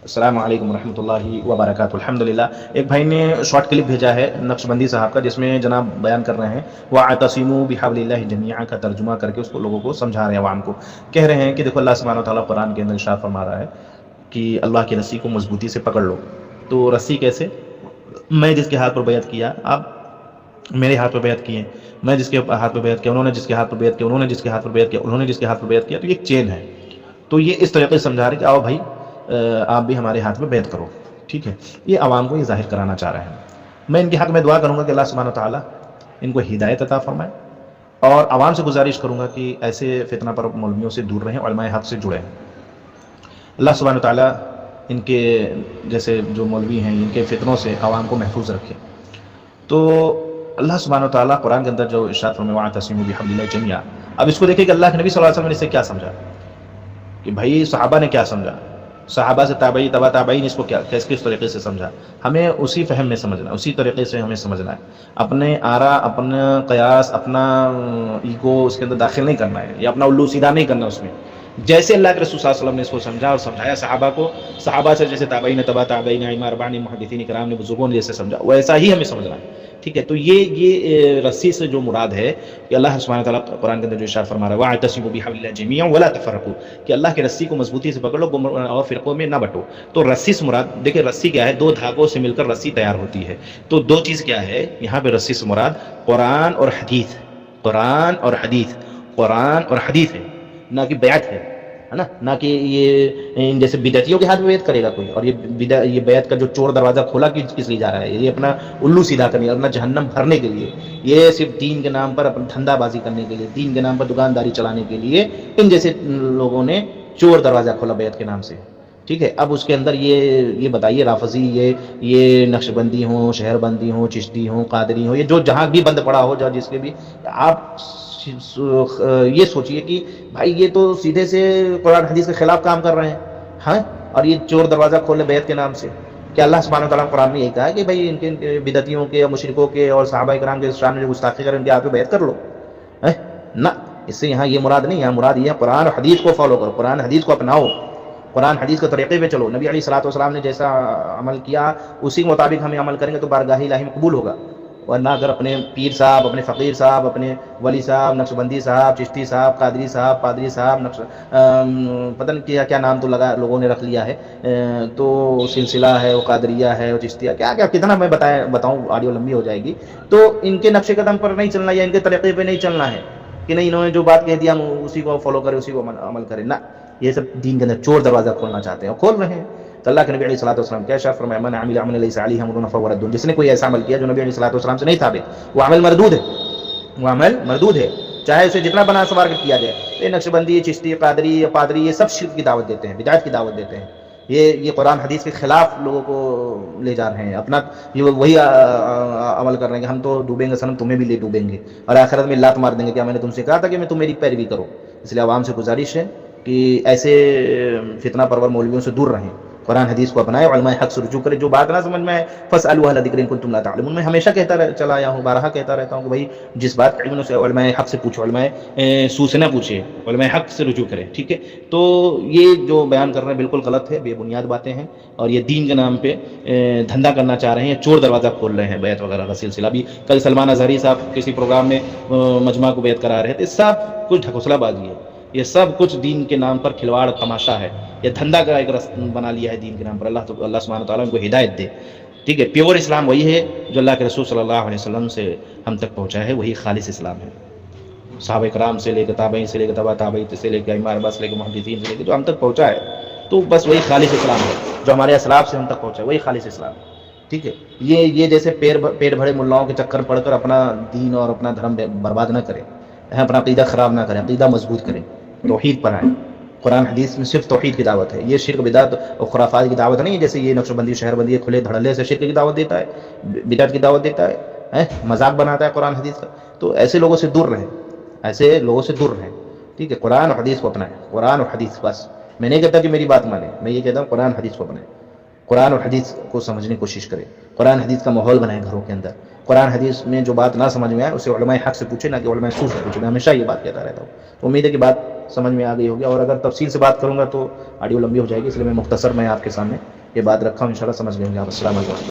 السلام علیکم ورحمۃ اللہ وبرکاتہ. الحمدللہ. ایک بھائی نے شارٹ کلپ بھیجا ہے نقش بندی صاحب کا، جس میں جناب بیان کر رہے ہیں وَاعْتَصِمُوا بِحَبْلِ اللَّهِ جَمِيعًا کا ترجمہ کر کے اس کو لوگوں کو سمجھا رہے ہیں، عوام کو. کہہ رہے ہیں کہ دیکھو اللہ سبحانہ و تعالیٰ قرآن کے اندر ارشاد فرما رہا ہے کہ اللہ کی رسی کو مضبوطی سے پکڑ لو. تو رسی کیسے؟ میں جس کے ہاتھ پر بیعت کیا، آپ میرے ہاتھ پہ بیعت کیے، میں جس کے ہاتھ پہ بیعت کیا، انہوں نے جس کے ہاتھ پہ بیعت کیا، انہوں نے جس کے ہاتھ پہ بیعت کیا، انہوں نے جس کے ہاتھ پہ بیعت کیا، تو یہ ایک چین ہے. تو یہ اس طریقے سے سمجھا رہے کہ آؤ بھائی آپ بھی ہمارے ہاتھ میں بیعت کرو. ٹھیک ہے، یہ عوام کو یہ ظاہر کرانا چاہ رہے ہیں. میں ان کے حق میں دعا کروں گا کہ اللہ سبحانہ و تعالیٰ ان کو ہدایت عطا فرمائے، اور عوام سے گزارش کروں گا کہ ایسے فتنہ پر مولویوں سے دور رہیں، علماء حق سے جڑیں. اللہ سبحانہ و تعالیٰ ان کے جیسے جو مولوی ہیں ان کے فتنوں سے عوام کو محفوظ رکھے. تو اللہ سبحانہ و تعالیٰ قرآن کے اندر جو ارشاد فرمائے وَاعْتَصِمُوا بِحَبْلِ اللَّهِ جَمِيعًا، اب اس کو دیکھیں کہ اللہ کے نبی صلی اللہ علیہ وسلم نے اسے کیا سمجھا، کہ بھائی صحابہ نے کیا سمجھا، صحابہ سے تابعی تبع تابعین اس کو کیا کس طریقے سے سمجھا. ہمیں اسی فہم میں سمجھنا، اسی طریقے سے ہمیں سمجھنا ہے. اپنے آرا، اپنا قیاس، اپنا ایگو اس کے اندر داخل نہیں کرنا ہے، یا اپنا الو سیدھا نہیں کرنا اس میں. جیسے اللہ کے رسول صلی اللہ علیہ وسلم نے اس کو سمجھا اور سمجھایا صحابہ کو، صحابہ سے جیسے تابعین تبع تابعین ائمہ اربعہ نے، محدثین کرام نے، بزرگوں نے جیسے سمجھا، ویسا ہی ہمیں سمجھنا ہے. ٹھیک ہے، تو یہ رسی سے جو مراد ہے کہ اللہ سبحانہ تعالیٰ قرآن کے اندر جو ارشاد فرما رہا ہے وَاعْتَصِمُوا بِحَبْلِ اللَّهِ جَمِيعًا وَلَا تَفَرَّقُوا، کہ اللہ کی رسی کو مضبوطی سے پکڑ لو اور فرقوں میں نہ بٹو. تو رسی سے مراد دیکھیں، رسی کیا ہے؟ دو دھاگوں سے مل کر رسی تیار ہوتی ہے. تو دو چیز کیا ہے یہاں پہ رسی سے مراد؟ قرآن اور حدیث. قرآن اور حدیث، قرآن اور حدیث ہے، نہ کہ بیعت ہے نا، نہ کہ یہ جیسے بدعتیوں کے ہاتھ میں بیعت کرے گا کوئی. اور یہ بیعت کا جو چور دروازہ کھولا کس لیے جا رہا ہے؟ یہ اپنا الو سیدھا کرنے، اپنا جہنم بھرنے کے لیے. یہ صرف دین کے نام پر اپنا دھندا بازی کرنے کے لیے، دین کے نام پر دکانداری چلانے کے لیے ان جیسے لوگوں نے چور دروازہ کھولا بیعت کے نام سے. ٹھیک ہے، اب اس کے اندر یہ بتائیے رافضی، یہ نقش بندی ہوں، شہر بندی ہوں، چشتی ہوں، قادری ہوں، یہ جو جہاں بھی بند پڑا ہو، جس کے بھی، آپ یہ سوچئے کہ بھائی یہ تو سیدھے سے قرآن حدیث کے خلاف کام کر رہے ہیں، ہاں، اور یہ چور دروازہ کھولے بیعت کے نام سے. کہ اللہ سبحانہ و تعالیٰ قرآن میں یہی کہا ہے کہ بھائی ان کے بدعتیوں کے اور مشرکوں کے اور صحابہ کرام کے شان میں جو گستاخی کریں ان کے ہاتھ پہ بیعت کر لو. نہ، اس سے یہاں یہ مراد نہیں، یہاں مراد یہ ہے قرآن اور حدیث کو فالو کرو، قرآن حدیث کو اپناؤ، قرآن حدیث کے طریقے پہ چلو. نبی علیہ الصلوۃ والسلام نے جیسا عمل کیا اسی کے مطابق ہمیں عمل کریں گے تو بارگاہ الہی میں قبول ہوگا. ورنہ اگر اپنے پیر صاحب، اپنے فقیر صاحب، اپنے ولی صاحب، نقش بندی صاحب، چشتی صاحب، قادری صاحب، پادری صاحب، پتہ نہیں کیا نام تو لگا لوگوں نے رکھ لیا ہے، تو سلسلہ ہے، وہ قادریہ ہے، وہ چشتیہ، کیا کتنا میں بتاؤں، آڈیو لمبی ہو جائے گی. تو ان کے نقش قدم پر نہیں چلنا، یا ان کے طریقے پہ نہیں چلنا ہے کہ نہیں انہوں نے جو بات کہہ دیا ہم اسی کو فالو کریں، اسی کو عمل کریں. نہ، یہ سب دین کے اندر چور دروازہ کھولنا چاہتے ہیں اور کھول رہے ہیں. تو اللہ کے نبی علیہ الصلوۃ والسلام کیا ارشاد فرمایا من عمل عملا لیس علیہ امرنا فهو رد، جس نے کوئی ایسا عمل کیا جو نبی علیہ الصلوۃ والسلام سے نہیں ثابت، وہ عمل مردود ہے، وہ عمل مردود ہے، چاہے اسے جتنا بنا سوار کر کیا جائے. یہ نقش بندی، چشتی، قادری، پادری، یہ سب شرک کی دعوت دیتے ہیں، بدعت کی دعوت دیتے ہیں. یہ قرآن حدیث کے خلاف لوگوں کو لے جا رہے ہیں. اپنا یہ وہی عمل کر رہے ہیں کہ ہم تو ڈوبیں گے صنم، تمہیں بھی لے ڈوبیں گے، اور آخرت میں لات مار دیں گے. کیا میں نے تم سے کہا تھا کہ میں تم میری پیروی کرو؟ اس لیے عوام سے گزارش ہے کہ ایسے فتنہ پرور مولویوں سے دور رہیں، قرآن حدیث کو اپنائیں، علماء حق سے رجوع کریں. جو بات نہ سمجھ میں آئے فاسألوا اہل الذکر ان کنتم لا تعلمون، میں ہمیشہ کہتا چلا آیا ہوں، بارہا کہتا رہتا ہوں کہ بھائی جس بات کا علم سے علماء حق سے پوچھو، علماء سو سے نہ پوچھے، علماء حق سے رجوع کریں. ٹھیک ہے، تو یہ جو بیان کر رہے ہیں بالکل غلط ہے، بے بنیاد باتیں ہیں، اور یہ دین کے نام پہ دھندا کرنا چاہ رہے ہیں، چور دروازہ کھول رہے ہیں بیعت وغیرہ کا سلسلہ. بھی کل سلمان اظہری صاحب کسی پروگرام میں مجمع کو بیعت کرا رہے تھے. سب کچھ ڈھکوسلا بازی ہے، یہ سب کچھ دین کے نام پر کھلواڑ تماشا ہے، یہ دھندا کا ایک بنا لیا ہے دین کے نام پر. اللہ سبحانہ تعالیٰ ان کو ہدایت دے. ٹھیک ہے، پیور اسلام وہی ہے جو اللہ کے رسول صلی اللہ علیہ وسلم سے ہم تک پہنچا ہے، وہی خالص اسلام ہے. صحابہ کرام سے لے کے تابعین سے لے کے تبع تابعین سے لے کے ائمہ اربعہ سے لے کے محدثین سے لے کے جو ہم تک پہنچا ہے، تو بس وہی خالص اسلام ہے جو ہمارے اسلاف سے ہم تک پہنچا ہے، وہی خالص اسلام ہے. ٹھیک ہے، یہ جیسے پیٹ بھرے ملاؤں کے چکر پڑھ کر اپنا دین اور اپنا دھرم برباد نہ کریں، اپنا عقیدہ خراب نہ کریں، عقیدہ مضبوط کریں، توحید پر آئیں. قرآن حدیث میں صرف توحید کی دعوت ہے، یہ شرک بدعت اور خرافات کی دعوت نہیں ہے. جیسے یہ نقش بندی، شہر بندی کھلے دھڑلے سے شرک کی دعوت دیتا ہے، بدعت کی دعوت دیتا ہے، مذاق بناتا ہے قرآن حدیث کا. تو ایسے لوگوں سے دور رہیں، ایسے لوگوں سے دور رہیں. ٹھیک ہے، قرآن اور حدیث کو اپنائیں، قرآن اور حدیث بس. میں نہیں کہتا کہ میری بات مانیں، میں یہ کہتا ہوں قرآن حدیث کو اپنائیں. قرآن اور حدیث کو سمجھنے کی کوشش کرے، قرآن حدیث کا ماحول بنائے گھروں کے اندر، قرآن حدیث میں جو بات نہ سمجھ میں آئے اسے علماء حق سے پوچھے، نہ کہ علماء سو سے پوچھے۔ میں ہمیشہ یہ بات کہتا رہتا ہوں، تو امید ہے کہ بات سمجھ میں آ گئی ہوگی، اور اگر تفصیل سے بات کروں گا تو آڈیو لمبی ہو جائے گی، اس لیے میں مختصر آپ کے سامنے یہ بات رکھا ہوں، انشاءاللہ سمجھ گئے ہوں گے آپ۔ السلام علیکم۔